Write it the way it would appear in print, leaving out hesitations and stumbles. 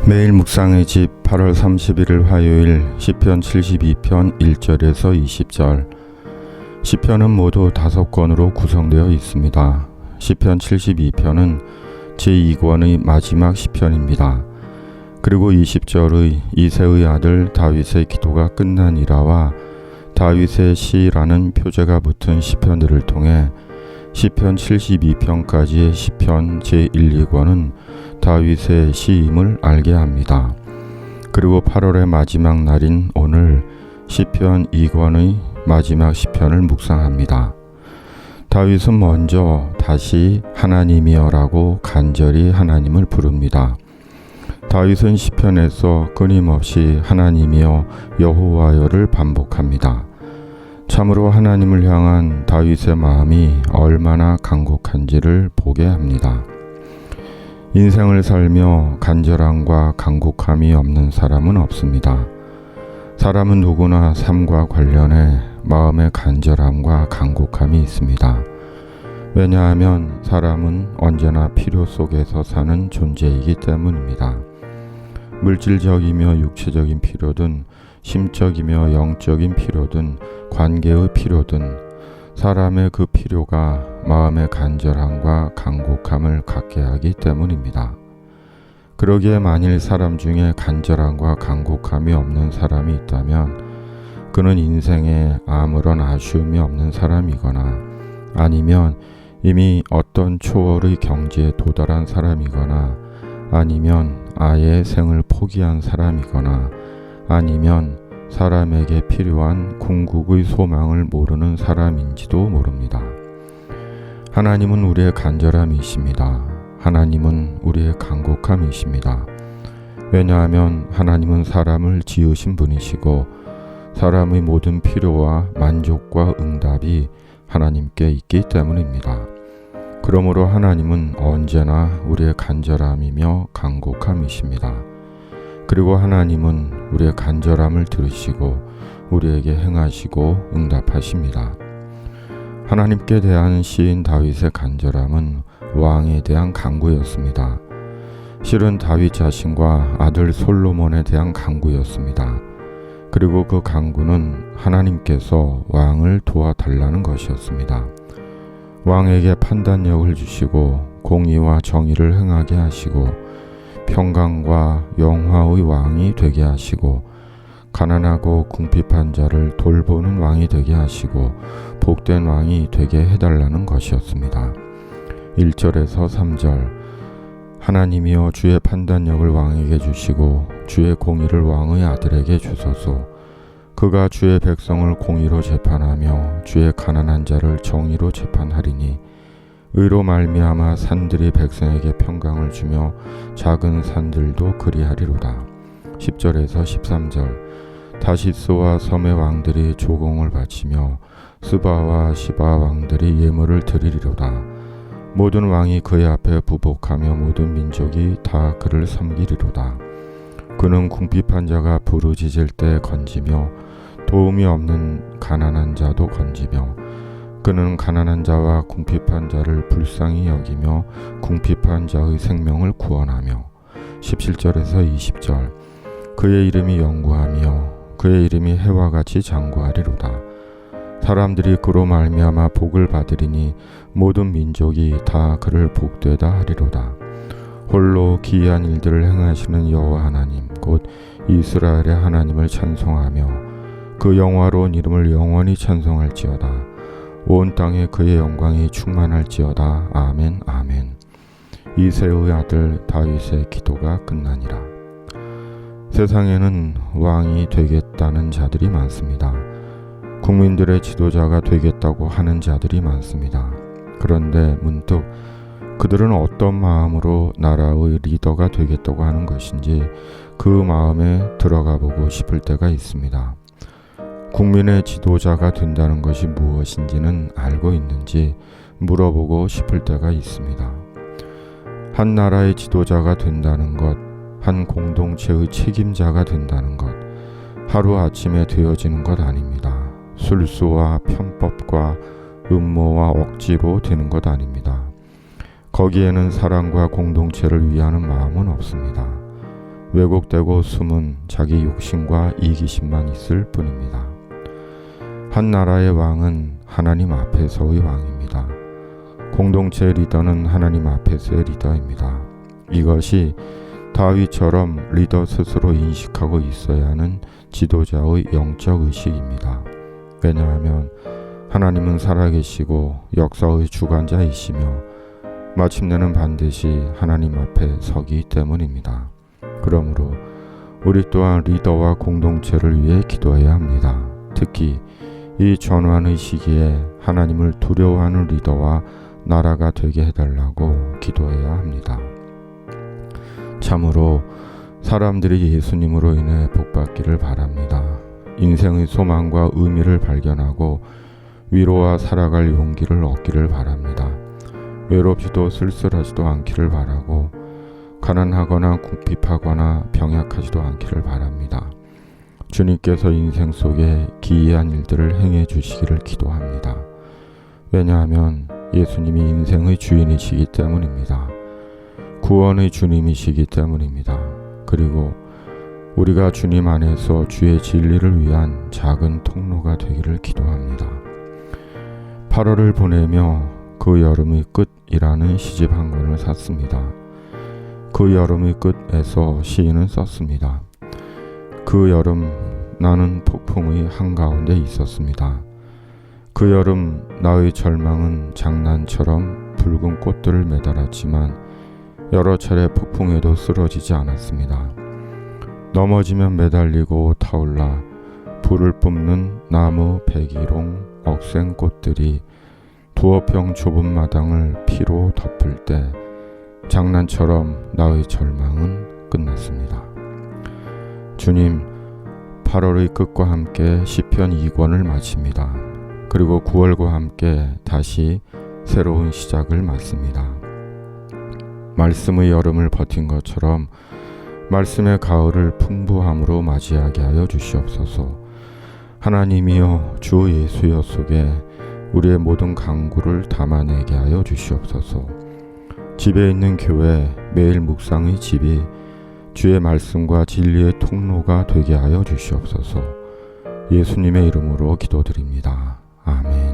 매일 묵상의 집 8월 31일 화요일 시편 72편 1절에서 20절. 시편은 모두 5권으로 구성되어 있습니다. 시편 72편은 제2권의 마지막 시편입니다. 그리고 20절의 이새의 아들 다윗의 기도가 끝나니라와 다윗의 시라는 표제가 붙은 시편들을 통해 시편 72편까지의 시편 제1, 2권은 다윗의 시임을 알게 합니다. 그리고 8월의 마지막 날인 오늘 시편 2권의 마지막 시편을 묵상합니다. 다윗은 먼저 다시 하나님이여라고 간절히 하나님을 부릅니다. 다윗은 시편에서 끊임없이 하나님이여 여호와여를 반복합니다. 참으로 하나님을 향한 다윗의 마음이 얼마나 간곡한지를 보게 합니다. 인생을 살며 간절함과 간곡함이 없는 사람은 없습니다. 사람은 누구나 삶과 관련해 마음의 간절함과 간곡함이 있습니다. 왜냐하면 사람은 언제나 필요 속에서 사는 존재이기 때문입니다. 물질적이며 육체적인 필요든 심적이며 영적인 필요든 관계의 필요든 사람의 그 필요가 마음의 간절함과 간곡함을 갖게 하기 때문입니다. 그러기에 만일 사람 중에 간절함과 간곡함이 없는 사람이 있다면 그는 인생에 아무런 아쉬움이 없는 사람이거나 아니면 이미 어떤 초월의 경지에 도달한 사람이거나 아니면 아예 생을 포기한 사람이거나 아니면 사람에게 필요한 궁극의 소망을 모르는 사람인지도 모릅니다. 하나님은 우리의 간절함이십니다. 하나님은 우리의 간곡함이십니다. 왜냐하면 하나님은 사람을 지으신 분이시고 사람의 모든 필요와 만족과 응답이 하나님께 있기 때문입니다. 그러므로 하나님은 언제나 우리의 간절함이며 간곡함이십니다. 그리고 하나님은 우리의 간절함을 들으시고 우리에게 행하시고 응답하십니다. 하나님께 대한 시인 다윗의 간절함은 왕에 대한 간구였습니다. 실은 다윗 자신과 아들 솔로몬에 대한 간구였습니다. 그리고 그 간구는 하나님께서 왕을 도와달라는 것이었습니다. 왕에게 판단력을 주시고 공의와 정의를 행하게 하시고 평강과 영화의 왕이 되게 하시고 가난하고 궁핍한 자를 돌보는 왕이 되게 하시고 복된 왕이 되게 해달라는 것이었습니다. 1절에서 3절. 하나님이여 주의 판단력을 왕에게 주시고 주의 공의를 왕의 아들에게 주소서. 그가 주의 백성을 공의로 재판하며 주의 가난한 자를 정의로 재판하리니 의로 말미암아 산들이 백성에게 평강을 주며 작은 산들도 그리하리로다. 10절에서 13절. 다시스와 섬의 왕들이 조공을 바치며 스바와 시바 왕들이 예물을 드리리로다. 모든 왕이 그의 앞에 부복하며 모든 민족이 다 그를 섬기리로다. 그는 궁핍한 자가 부르짖을 때 건지며 도움이 없는 가난한 자도 건지며 그는 가난한 자와 궁핍한 자를 불쌍히 여기며 궁핍한 자의 생명을 구원하며 17절에서 20절. 그의 이름이 영구하며 그의 이름이 해와 같이 장구하리로다. 사람들이 그로 말미암아 복을 받으리니 모든 민족이 다 그를 복되다 하리로다. 홀로 기이한 일들을 행하시는 여호와 하나님 곧 이스라엘의 하나님을 찬송하며 그 영화로운 이름을 영원히 찬송할지어다. 온 땅에 그의 영광이 충만할지어다. 아멘 아멘. 이새의 아들 다윗의 기도가 끝나니라. 세상에는 왕이 되겠다는 자들이 많습니다. 국민들의 지도자가 되겠다고 하는 자들이 많습니다. 그런데 문득 그들은 어떤 마음으로 나라의 리더가 되겠다고 하는 것인지 그 마음에 들어가 보고 싶을 때가 있습니다. 국민의 지도자가 된다는 것이 무엇인지는 알고 있는지 물어보고 싶을 때가 있습니다. 한 나라의 지도자가 된다는 것, 한 공동체의 책임자가 된다는 것, 하루아침에 되어지는 것 아닙니다. 술수와 편법과 음모와 억지로 되는 것 아닙니다. 거기에는 사랑과 공동체를 위하는 마음은 없습니다. 왜곡되고 숨은 자기 욕심과 이기심만 있을 뿐입니다. 한 나라의 왕은 하나님 앞에서의 왕입니다. 공동체 리더는 하나님 앞에서의 리더입니다. 이것이 다윗처럼 리더 스스로 인식하고 있어야 하는 지도자의 영적 의식입니다. 왜냐하면 하나님은 살아계시고 역사의 주관자이시며 마침내는 반드시 하나님 앞에 서기 때문입니다. 그러므로 우리 또한 리더와 공동체를 위해 기도해야 합니다. 특히 이 전환의 시기에 하나님을 두려워하는 리더와 나라가 되게 해달라고 기도해야 합니다. 참으로 사람들이 예수님으로 인해 복받기를 바랍니다. 인생의 소망과 의미를 발견하고 위로와 살아갈 용기를 얻기를 바랍니다. 외롭지도 쓸쓸하지도 않기를 바라고 가난하거나 궁핍하거나 병약하지도 않기를 바랍니다. 주님께서 인생 속에 기이한 일들을 행해 주시기를 기도합니다. 왜냐하면 예수님이 인생의 주인이시기 때문입니다. 구원의 주님이시기 때문입니다. 그리고 우리가 주님 안에서 주의 진리를 위한 작은 통로가 되기를 기도합니다. 8월을 보내며 그 여름의 끝이라는 시집 한 권을 샀습니다. 그 여름의 끝에서 시인은 썼습니다. 그 여름 나는 폭풍의 한가운데 있었습니다. 그 여름 나의 절망은 장난처럼 붉은 꽃들을 매달았지만 여러 차례 폭풍에도 쓰러지지 않았습니다. 넘어지면 매달리고 타올라 불을 뿜는 나무, 백일홍, 억센꽃들이 두어평 좁은 마당을 피로 덮을 때 장난처럼 나의 절망은 끝났습니다. 주님, 8월의 끝과 함께 시편 2권을 마칩니다. 그리고 9월과 함께 다시 새로운 시작을 맞습니다. 말씀의 여름을 버틴 것처럼 말씀의 가을을 풍부함으로 맞이하게 하여 주시옵소서. 하나님이여 주 예수여 속에 우리의 모든 간구를 담아내게 하여 주시옵소서. 집에 있는 교회 매일 묵상의 집이 주의 말씀과 진리의 통로가 되게 하여 주시옵소서. 예수님의 이름으로 기도드립니다. 아멘.